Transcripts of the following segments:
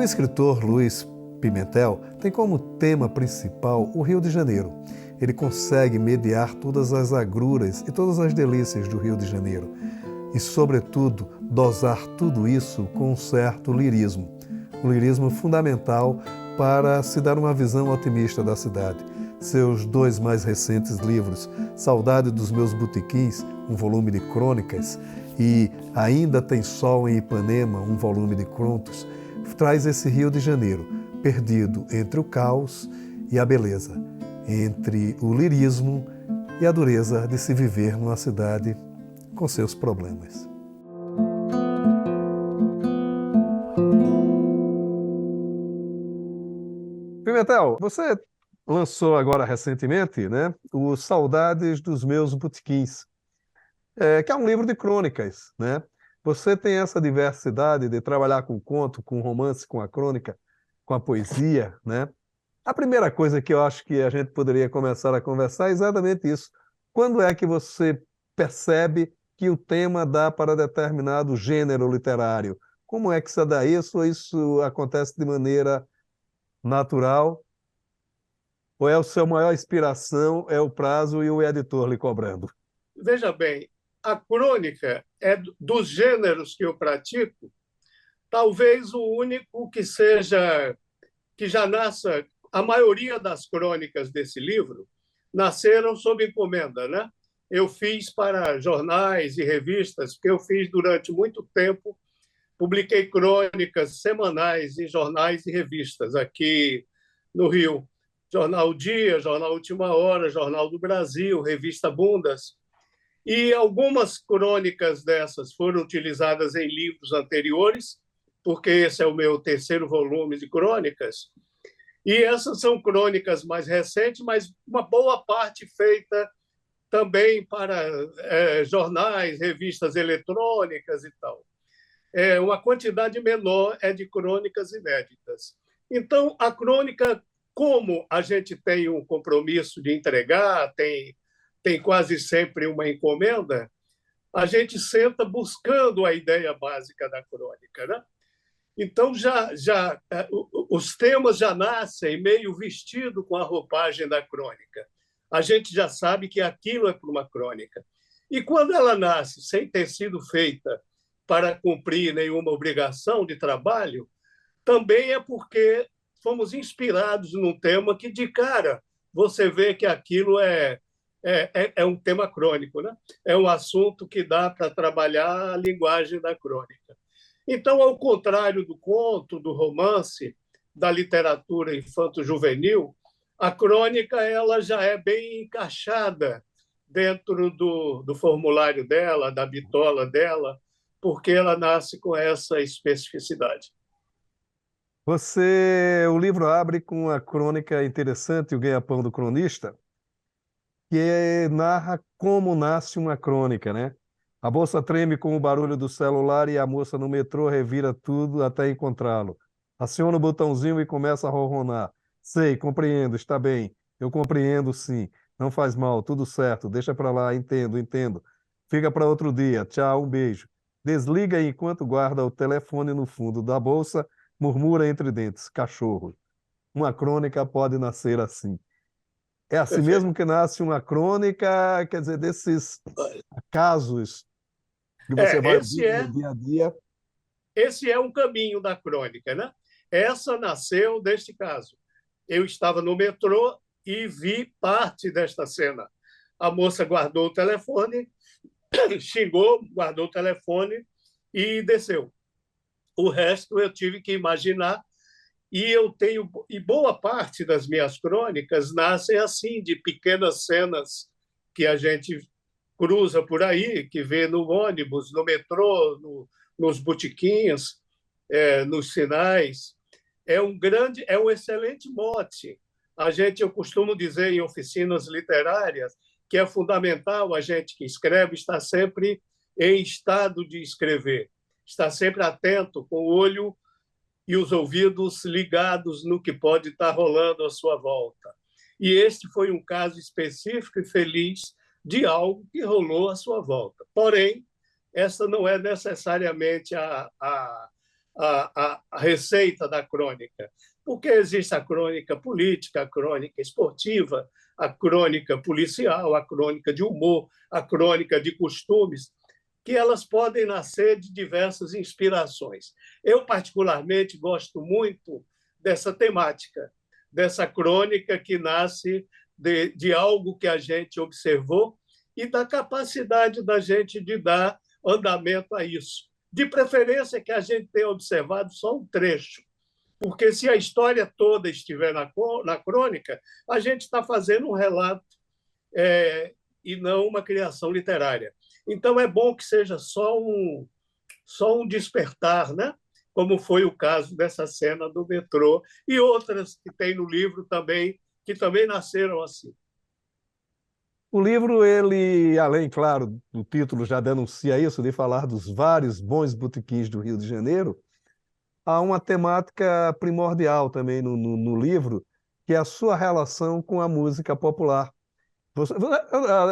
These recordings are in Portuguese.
escritor, Luiz Pimentel, tem como tema principal o Rio de Janeiro. Ele consegue mediar todas as agruras e todas as delícias do Rio de Janeiro e, sobretudo, dosar tudo isso com um certo lirismo. Um lirismo fundamental para se dar uma visão otimista da cidade. Seus dois mais recentes livros, Saudade dos Meus Botequins, um volume de crônicas, e Ainda Tem Sol em Ipanema, um volume de contos, traz esse Rio de Janeiro, perdido entre o caos e a beleza, entre o lirismo e a dureza de se viver numa cidade com seus problemas. Pimentel, você lançou agora recentemente, né, o Saudades dos Meus Botequins, que é um livro de crônicas, né? Você tem essa diversidade de trabalhar com conto, com romance, com a crônica, com a poesia, né? A primeira coisa que eu acho que a gente poderia começar a conversar é exatamente isso. Quando é que você percebe que o tema dá para determinado gênero literário? Como é que se dá isso? Ou isso acontece de maneira natural? Ou é a sua maior inspiração, é o prazo e o editor lhe cobrando? Veja bem, a crônica é dos gêneros que eu pratico, talvez o único que já nasça. A maioria das crônicas desse livro nasceram sob encomenda, né? Eu fiz para jornais e revistas, porque eu fiz durante muito tempo, publiquei crônicas semanais em jornais e revistas aqui no Rio. Jornal Dia, Jornal Última Hora, Jornal do Brasil, Revista Bundas. E algumas crônicas dessas foram utilizadas em livros anteriores, porque esse é o meu terceiro volume de crônicas. E essas são crônicas mais recentes, mas uma boa parte feita também para jornais, revistas eletrônicas e tal. Uma quantidade menor é de crônicas inéditas. Então, a crônica, como a gente tem um compromisso de entregar, tem quase sempre uma encomenda, a gente senta buscando a ideia básica da crônica, né? Então, os temas já nascem meio vestido com a roupagem da crônica. A gente já sabe que aquilo é para uma crônica. E quando ela nasce sem ter sido feita para cumprir nenhuma obrigação de trabalho, também é porque fomos inspirados num tema que, de cara, você vê que aquilo é um tema crônico, né? É um assunto que dá para trabalhar a linguagem da crônica. Então, ao contrário do conto, do romance, da literatura infanto-juvenil, a crônica ela já é bem encaixada dentro do formulário dela, da bitola dela, porque ela nasce com essa especificidade. O livro abre com uma crônica interessante, O Ganha-Pão do Cronista, que narra como nasce uma crônica, né? A bolsa treme com o barulho do celular e a moça no metrô revira tudo até encontrá-lo. Aciona o botãozinho e começa a ronronar. Sei, compreendo, está bem. Eu compreendo, sim. Não faz mal, tudo certo. Deixa para lá, entendo, entendo. Fica para outro dia. Tchau, um beijo. Desliga enquanto guarda o telefone no fundo da bolsa, murmura entre dentes. Cachorro. Uma crônica pode nascer assim. É assim mesmo que nasce uma crônica, quer dizer, desses casos que você vai Esse ouvindo no é, dia a dia. esse é um caminho da crônica, né? Essa nasceu deste caso. Eu estava no metrô e vi parte desta cena. A moça guardou o telefone, xingou, guardou o telefone e desceu. O resto eu tive que imaginar e boa parte das minhas crônicas nascem assim, de pequenas cenas que a gente cruza por aí, que vê no ônibus, no metrô, nos botiquinhos, nos sinais. É um excelente mote. Eu costumo dizer em oficinas literárias que é fundamental a gente que escreve estar sempre em estado de escrever, estar sempre atento, com o olho e os ouvidos ligados no que pode estar rolando à sua volta. E este foi um caso específico e feliz de algo que rolou à sua volta. Porém, essa não é necessariamente a receita da crônica, porque existe a crônica política, a crônica esportiva, a crônica policial, a crônica de humor, a crônica de costumes, que elas podem nascer de diversas inspirações. Eu, particularmente, gosto muito dessa temática, dessa crônica que nasce de algo que a gente observou e da capacidade da gente de dar andamento a isso. De preferência que a gente tenha observado só um trecho, porque se a história toda estiver na crônica, a gente está fazendo um relato e não uma criação literária. Então, é bom que seja só um despertar, né? Como foi o caso dessa cena do metrô e outras que tem no livro também, que também nasceram assim. O livro, ele, além, claro, do título já denuncia isso, de falar dos vários bons botequins do Rio de Janeiro, há uma temática primordial também no livro, que é a sua relação com a música popular.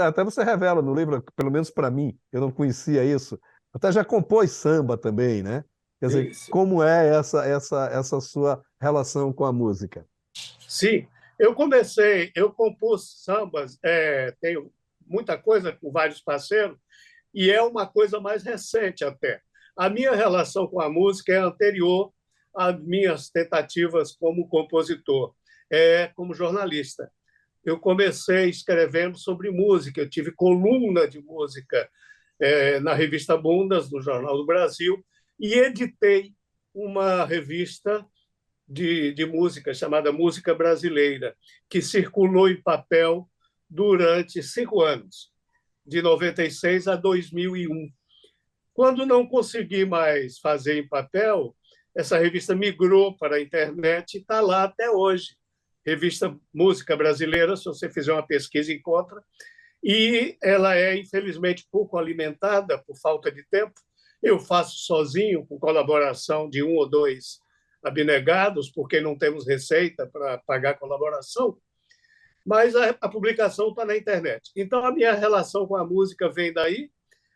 Até você revela no livro, pelo menos para mim, eu não conhecia isso, até já compôs samba também, né? Quer dizer, Isso. como é essa sua relação com a música? Sim, eu compus sambas, tenho muita coisa com vários parceiros, e é uma coisa mais recente até. A minha relação com a música é anterior às minhas tentativas como compositor, como jornalista. Eu comecei escrevendo sobre música, eu tive coluna de música na revista Bundas, no Jornal do Brasil, e editei uma revista de música chamada Música Brasileira, que circulou em papel durante 5 anos, de 96 a 2001. Quando não consegui mais fazer em papel, essa revista migrou para a internet e está lá até hoje. Revista Música Brasileira, se você fizer uma pesquisa, encontra. E ela é, infelizmente, pouco alimentada por falta de tempo. Eu faço sozinho, com colaboração de um ou dois abnegados, porque não temos receita para pagar colaboração, mas a publicação está na internet. Então, a minha relação com a música vem daí,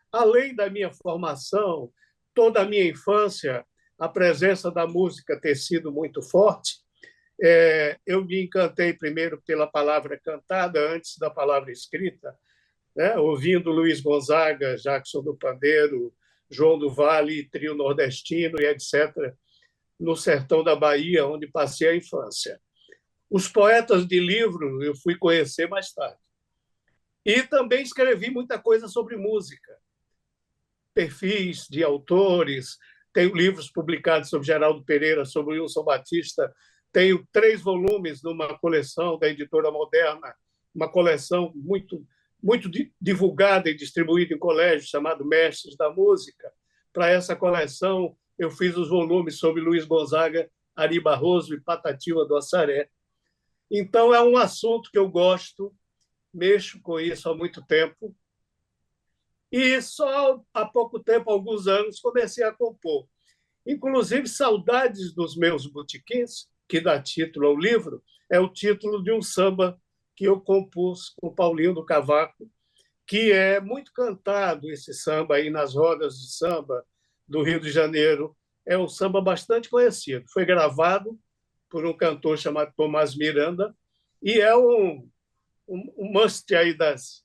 além da minha formação, toda a minha infância, a presença da música ter sido muito forte. Eu me encantei primeiro pela palavra cantada, antes da palavra escrita, né? Ouvindo Luiz Gonzaga, Jackson do Pandeiro, João do Vale, Trio Nordestino e etc., no sertão da Bahia, onde passei a infância. Os poetas de livro eu fui conhecer mais tarde. E também escrevi muita coisa sobre música, perfis de autores, tenho livros publicados sobre Geraldo Pereira, sobre Wilson Batista, tenho 3 volumes numa coleção da Editora Moderna, uma coleção muito divulgada e distribuída em colégios, chamado Mestres da Música. Para essa coleção, eu fiz os volumes sobre Luiz Gonzaga, Ari Barroso e Patativa do Assaré. Então, é um assunto que eu gosto, mexo com isso há muito tempo, e só há pouco tempo, alguns anos, comecei a compor. Inclusive, Saudades dos Meus Botequins, que dá título ao livro, é o título de um samba que eu compus com Paulinho do Cavaco, que é muito cantado, esse samba aí nas rodas de samba do Rio de Janeiro. É um samba bastante conhecido. Foi gravado por um cantor chamado Tomás Miranda e é um must aí das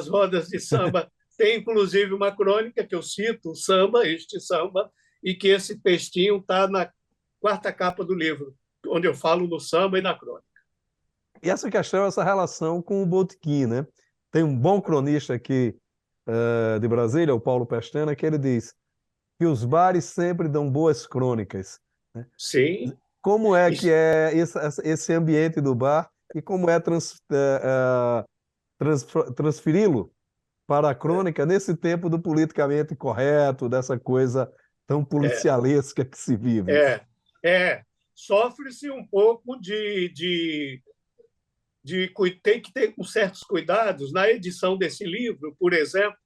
rodas de samba. Tem, inclusive, uma crônica que eu cito, o samba, este samba, e que esse textinho está na 4ª capa do livro, onde eu falo no samba e na crônica. E essa questão, essa relação com o botequim, né? Tem um bom cronista aqui de Brasília, o Paulo Pestana, que ele diz que os bares sempre dão boas crônicas, né? Sim. Como é que é esse ambiente do bar e como é transferi-lo para a crônica nesse tempo do politicamente correto, dessa coisa tão policialesca que se vive? Sofre-se um pouco tem que ter certos cuidados. Na edição desse livro, por exemplo,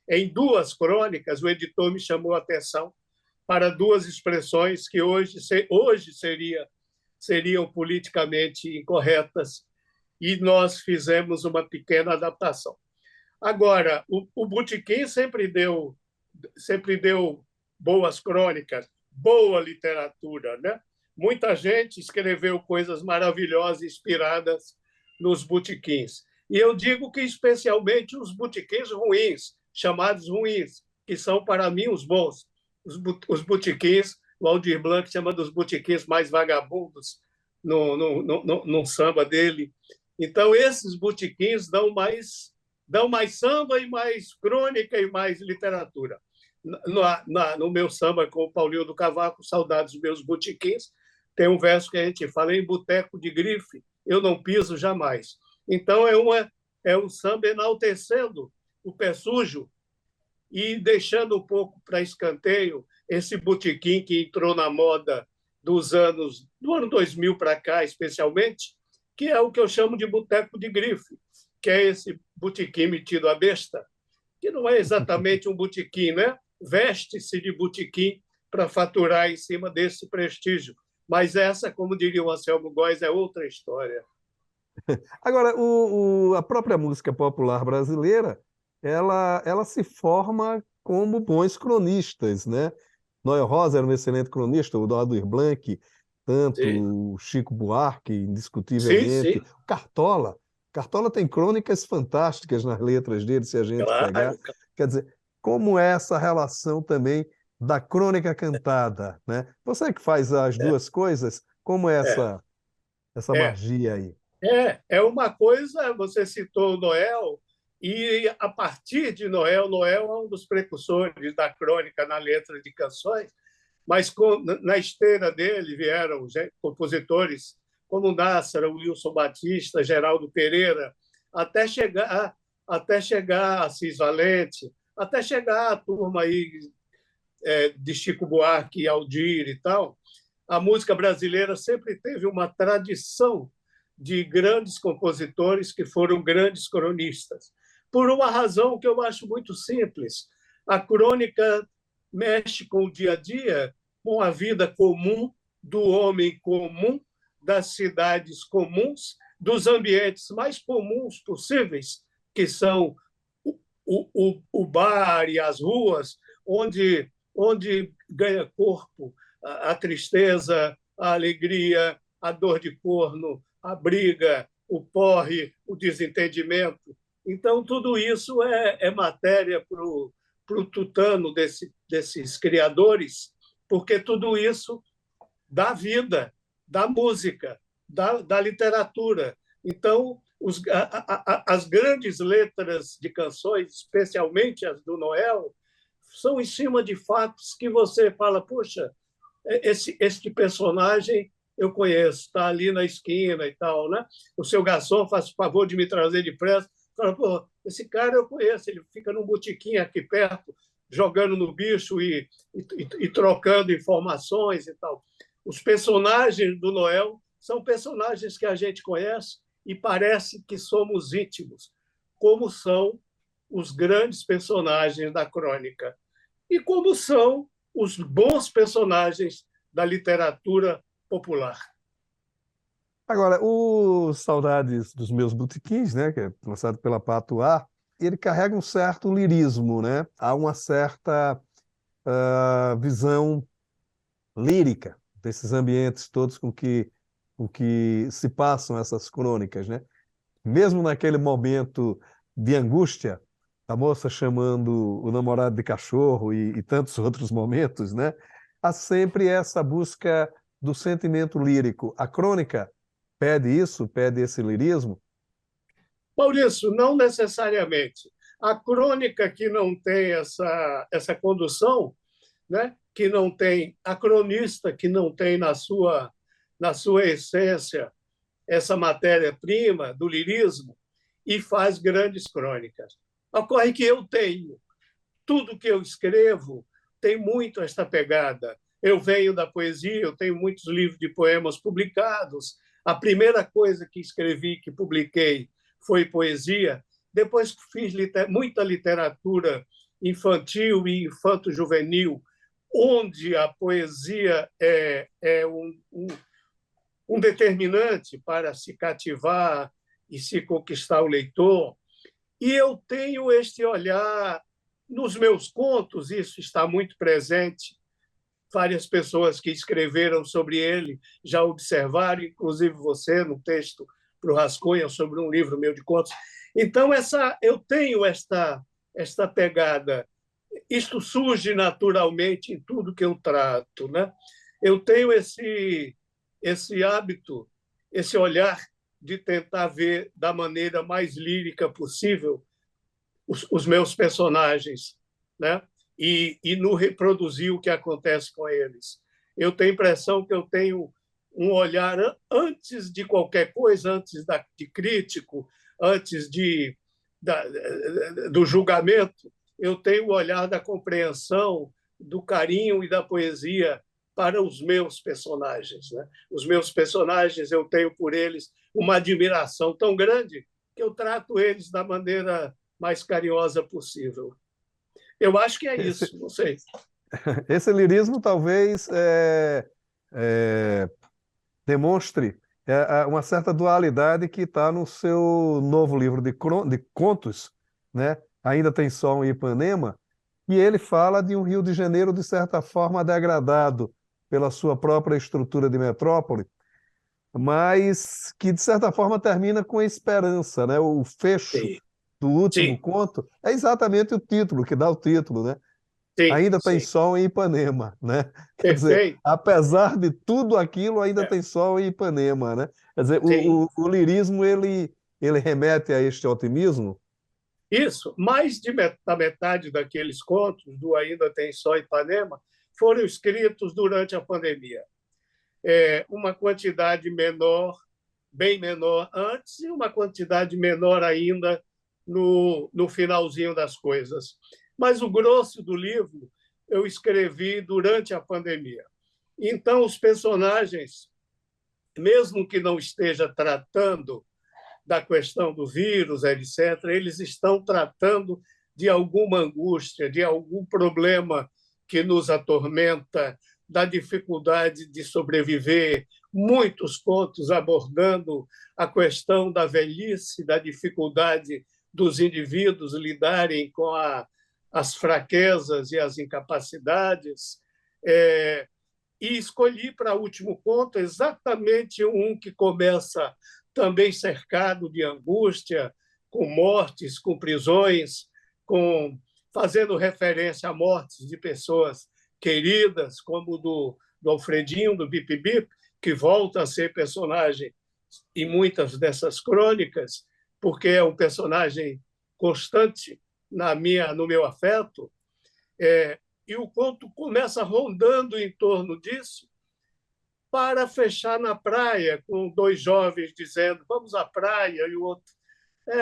em 2 crônicas, o editor me chamou a atenção para 2 expressões que hoje seriam politicamente incorretas, e nós fizemos uma pequena adaptação. Agora, o Botequim sempre deu boas crônicas, boa literatura, né? Muita gente escreveu coisas maravilhosas inspiradas nos botequins. E eu digo que especialmente os botequins ruins, chamados ruins, que são para mim os bons. Os botequins, o Aldir Blanc chama dos botequins mais vagabundos no samba dele. Então, esses botequins dão mais samba e mais crônica e mais literatura. No meu samba com o Paulinho do Cavaco, Saudades dos Meus Botequins, tem um verso que a gente fala: em boteco de grife, eu não piso jamais. Então, é um samba enaltecendo o pé sujo e deixando um pouco para escanteio esse botequim que entrou na moda do ano 2000 para cá, especialmente, que é o que eu chamo de boteco de grife, que é esse botequim metido à besta, que não é exatamente um botequim, né? Veste-se de botequim para faturar em cima desse prestígio. Mas essa, como diria o Anselmo Góes, é outra história. Agora, a própria música popular brasileira, ela se forma como bons cronistas, né? Noel Rosa era um excelente cronista, o Aldir Blanc, tanto Sim, o Chico Buarque, sim, indiscutivelmente, sim, o Cartola. Cartola tem crônicas fantásticas nas letras dele, se a gente pegar. claro. Quer dizer, como é essa relação também da crônica cantada, né? Você que faz as É, duas coisas, como é é, essa é. magia aí? É uma coisa, você citou o Noel, e a partir de Noel é um dos precursores da crônica na letra de canções, mas na esteira dele vieram compositores como Nássara, Wilson Batista, Geraldo Pereira, até chegar a Assis Valente, até chegar a turma aí de Chico Buarque e Aldir e tal. A música brasileira sempre teve uma tradição de grandes compositores que foram grandes cronistas, por uma razão que eu acho muito simples. A crônica mexe com o dia a dia, com a vida comum do homem comum, das cidades comuns, dos ambientes mais comuns possíveis, que são o bar e as ruas, onde ganha corpo a tristeza, a alegria, a dor de corno, a briga, o porre, o desentendimento. Então, tudo isso é matéria para o tutano desses criadores, porque tudo isso dá vida, da música, da literatura. Então, as grandes letras de canções, especialmente as do Noel, são em cima de fatos que você fala: puxa, este personagem eu conheço, está ali na esquina e tal, né? O seu garçom faz o favor de me trazer depressa. Fala: pô, esse cara eu conheço, ele fica num botequim aqui perto, jogando no bicho e trocando informações e tal. Os personagens do Noel são personagens que a gente conhece e parece que somos íntimos, como são os grandes personagens da crônica e como são os bons personagens da literatura popular. Agora, o Saudades dos Meus Botequins, né, que é lançado pela Patuá, ele carrega um certo lirismo, né? Há uma certa visão lírica desses ambientes todos com que se passam essas crônicas, né? Mesmo naquele momento de angústia, a moça chamando o namorado de cachorro e tantos outros momentos, né? Há sempre essa busca do sentimento lírico. A crônica pede isso, pede esse lirismo. Maurício, não necessariamente. A crônica que não tem essa condução, né? Que não tem a cronista que não tem na sua essência essa matéria-prima do lirismo e faz grandes crônicas. Ocorre que eu tenho. Tudo que eu escrevo tem muito esta pegada. Eu venho da poesia, eu tenho muitos livros de poemas publicados. A primeira coisa que escrevi, que publiquei, foi poesia. Depois fiz muita literatura infantil e infanto-juvenil, onde a poesia é um determinante para se cativar e se conquistar o leitor. E eu tenho este olhar nos meus contos, isso está muito presente. várias pessoas que escreveram sobre ele já observaram, inclusive você, no texto para o Rascunha, sobre um livro meu de contos. Então, eu tenho esta pegada. Isto surge naturalmente em tudo que eu trato, né? Eu tenho esse hábito, esse olhar de tentar ver da maneira mais lírica possível os meus personagens, né? E no reproduzir o que acontece com eles. Eu tenho a impressão que eu tenho um olhar antes de qualquer coisa, antes de crítico, antes do julgamento, eu tenho o olhar da compreensão, do carinho e da poesia para os meus personagens, né? Os meus personagens, eu tenho por eles uma admiração tão grande que eu trato eles da maneira mais carinhosa possível. Eu acho que é isso, não sei. Esse lirismo talvez demonstre uma certa dualidade que está no seu novo livro de contos, né? Ainda Tem Sol em Ipanema, e ele fala de um Rio de Janeiro, de certa forma, degradado pela sua própria estrutura de metrópole, mas que, de certa forma, termina com esperança, né? O fecho Sim, do último sim, conto é exatamente o título, que dá o título, né? sim, Ainda tem sim. sol em Ipanema, né? Quer dizer, Perfeito. apesar de tudo aquilo, ainda É, tem sol em Ipanema, né? Quer dizer, sim. o lirismo, ele remete a este otimismo? Isso, da metade daqueles contos do Ainda Tem Só Ipanema foram escritos durante a pandemia. Uma quantidade menor, bem menor antes, e uma quantidade menor ainda no finalzinho das coisas. Mas o grosso do livro eu escrevi durante a pandemia. Então, os personagens, mesmo que não esteja tratando da questão do vírus, etc., eles estão tratando de alguma angústia, de algum problema que nos atormenta, da dificuldade de sobreviver. Muitos contos abordando a questão da velhice, da dificuldade dos indivíduos lidarem com as fraquezas e as incapacidades. E escolhi para o último conto exatamente um que começa também cercado de angústia, com mortes, com prisões, fazendo referência a mortes de pessoas queridas, como do Alfredinho, do Bip Bip, que volta a ser personagem em muitas dessas crônicas, porque é um personagem constante no meu afeto. E o conto começa rondando em torno disso, para fechar na praia, com dois jovens dizendo: vamos à praia, e o outro: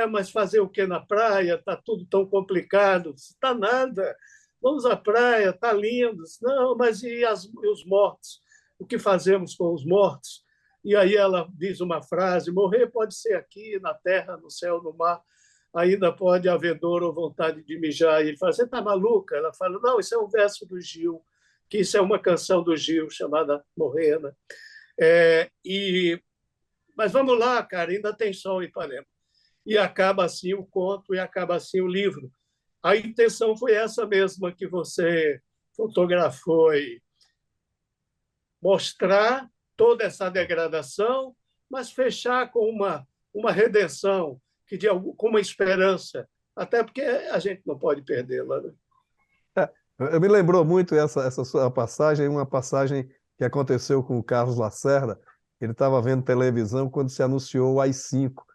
mas fazer o que na praia? Está tudo tão complicado. Está nada, vamos à praia, está lindo. Não, mas e os mortos? O que fazemos com os mortos? E aí ela diz uma frase: morrer pode ser aqui, na terra, no céu, no mar, ainda pode haver dor ou vontade de mijar. E ele fala: você está maluca? Ela fala: não, isso é um verso do Gil, que isso é uma canção do Gil chamada Morena. Mas vamos lá, cara, ainda tem sol em Ipanema. E acaba assim o conto e acaba assim o livro. A intenção foi essa mesma que você fotografou, e mostrar toda essa degradação, mas fechar com uma redenção, com uma esperança, até porque a gente não pode perdê-la. Né? Me lembrou muito essa sua passagem, uma passagem que aconteceu com o Carlos Lacerda. Ele estava vendo televisão quando se anunciou o AI-5,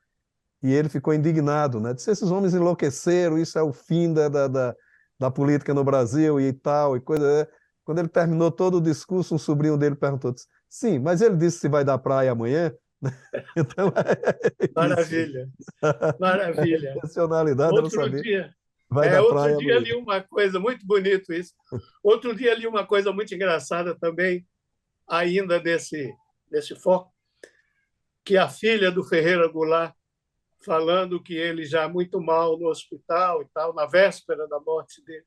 e ele ficou indignado, né? Disse: esses homens enlouqueceram, isso é o fim da política no Brasil e tal, e coisa. Quando ele terminou todo o discurso, um sobrinho dele perguntou: disse, sim, mas ele disse se vai dar praia amanhã? Então, é isso. Maravilha, maravilha. A intencionalidade era Outro saber, dia, vai dar outro praia dia amanhã. li uma coisa muito bonito isso. Outro dia li uma coisa muito engraçada também, ainda desse foco, que a filha do Ferreira Goulart, falando que ele já muito mal no hospital e tal, na véspera da morte dele,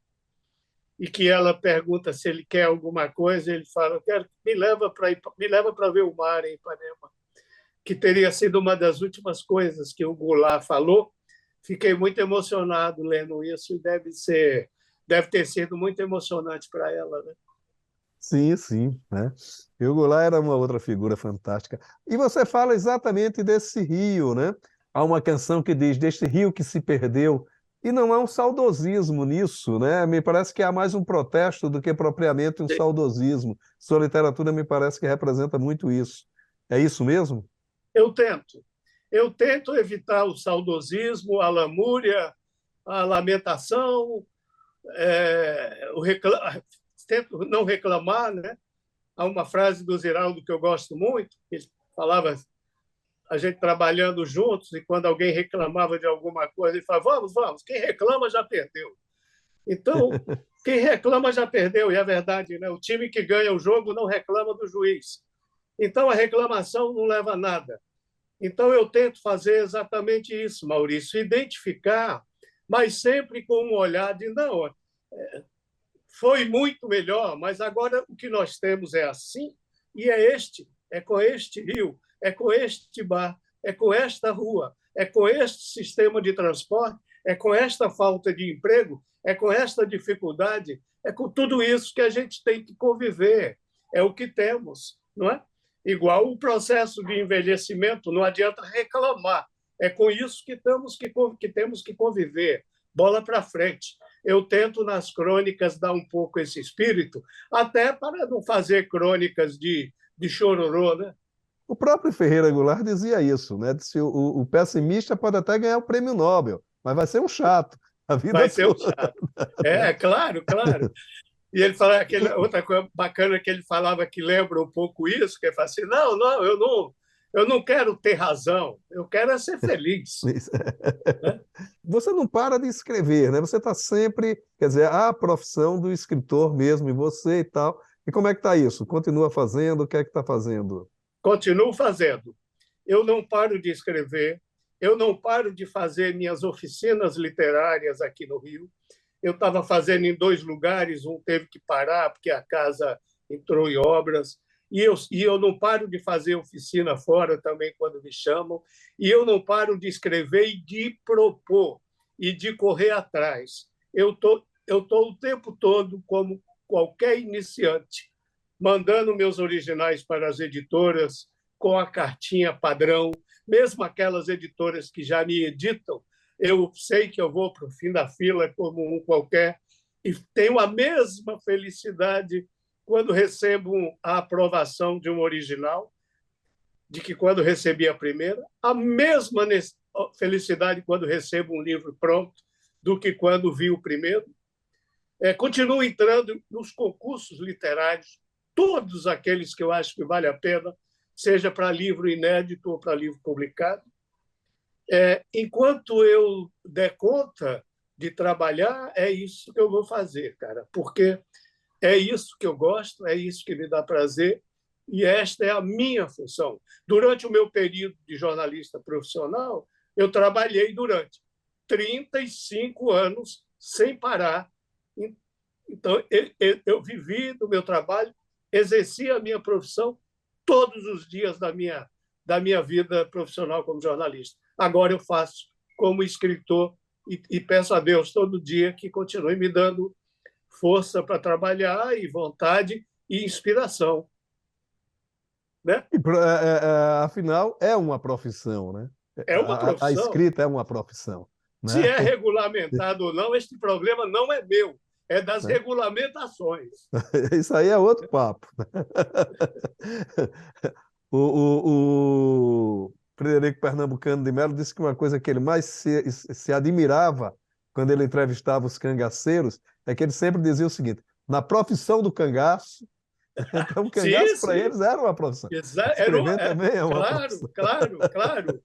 e que ela pergunta se ele quer alguma coisa, ele fala: quero, me leva para ver o mar em Ipanema, que teria sido uma das últimas coisas que o Goulart falou. Fiquei muito emocionado lendo isso, e deve ter sido muito emocionante para ela, né? Sim, sim, né? E o Goulart era uma outra figura fantástica. E você fala exatamente desse rio, né? Há uma canção que diz deste rio que se perdeu. E não há um saudosismo nisso, né? Me parece que há mais um protesto do que propriamente um saudosismo. Sua literatura me parece que representa muito isso. É isso mesmo? Eu tento. Eu tento evitar o saudosismo, a lamúria, a lamentação, tento não reclamar, né? Há uma frase do Ziraldo que eu gosto muito, que ele falava, a gente trabalhando juntos, e quando alguém reclamava de alguma coisa, ele falava, vamos, vamos, quem reclama já perdeu. Então, quem reclama já perdeu, e é verdade, né? O time que ganha o jogo não reclama do juiz. Então, a reclamação não leva a nada. Então, eu tento fazer exatamente isso, Maurício, identificar, mas sempre com um olhar de, não, foi muito melhor, mas agora o que nós temos é assim, e é com este rio, é com este bar, é com esta rua, é com este sistema de transporte, é com esta falta de emprego, é com esta dificuldade, é com tudo isso que a gente tem que conviver. É o que temos, não é? Igual o processo de envelhecimento, não adianta reclamar. É com isso que temos que conviver. Bola para frente. Eu tento, nas crônicas, dar um pouco esse espírito, até para não fazer crônicas de chororô, né? O próprio Ferreira Goulart dizia isso, né? Disse, o pessimista pode até ganhar o prêmio Nobel, mas vai ser um chato a vida Vai ser um toda. chato. Claro, claro. E ele falava outra coisa bacana que ele falava que lembra um pouco isso, que ele fala assim, não, eu não quero ter razão, eu quero é ser feliz. Né? Você não para de escrever, né? Você está sempre, quer dizer, a profissão do escritor mesmo, e você e tal. E como é que está isso? Continua fazendo? O que é que está fazendo? Continuo fazendo. Eu não paro de escrever, eu não paro de fazer minhas oficinas literárias aqui no Rio. Eu estava fazendo em 2 lugares, um teve que parar porque a casa entrou em obras, e eu não paro de fazer oficina fora também quando me chamam, e eu não paro de escrever e de propor, e de correr atrás. Eu tô o tempo todo, como qualquer iniciante, mandando meus originais para as editoras com a cartinha padrão, mesmo aquelas editoras que já me editam, eu sei que eu vou para o fim da fila como um qualquer e tenho a mesma felicidade quando recebo a aprovação de um original, de que quando recebi a primeira, a mesma felicidade quando recebo um livro pronto do que quando vi o primeiro. Continuo entrando nos concursos literários, todos aqueles que eu acho que vale a pena, seja para livro inédito ou para livro publicado. Enquanto eu der conta de trabalhar, é isso que eu vou fazer, cara, porque é isso que eu gosto, é isso que me dá prazer, e esta é a minha função. Durante o meu período de jornalista profissional, eu trabalhei durante 35 anos sem parar. Então, eu vivi do meu trabalho, exerci a minha profissão todos os dias da minha vida profissional como jornalista. Agora eu faço como escritor e peço a Deus todo dia que continue me dando força para trabalhar e vontade e inspiração. Né? Afinal, é uma profissão, né? É uma A profissão. escrita é uma profissão. Se Né? é regulamentado ou não, este problema não é meu, é das regulamentações. Isso aí é outro papo. O Frederico Pernambucano de Mello disse que uma coisa que ele mais se admirava quando ele entrevistava os cangaceiros é que ele sempre dizia o seguinte: na profissão do cangaço, então o cangaço para eles era uma profissão. Escrever também é uma profissão. Claro.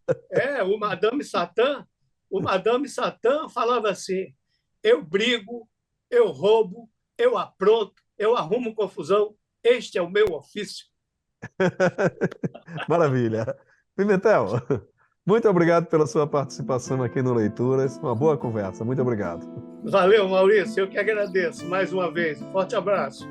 O Madame Satã falava assim: eu brigo, eu roubo, eu apronto, eu arrumo confusão, este é o meu ofício. Maravilha. Pimentel, muito obrigado pela sua participação aqui no Leituras. Uma boa conversa. Muito obrigado. Valeu, Maurício. Eu que agradeço mais uma vez. Forte abraço.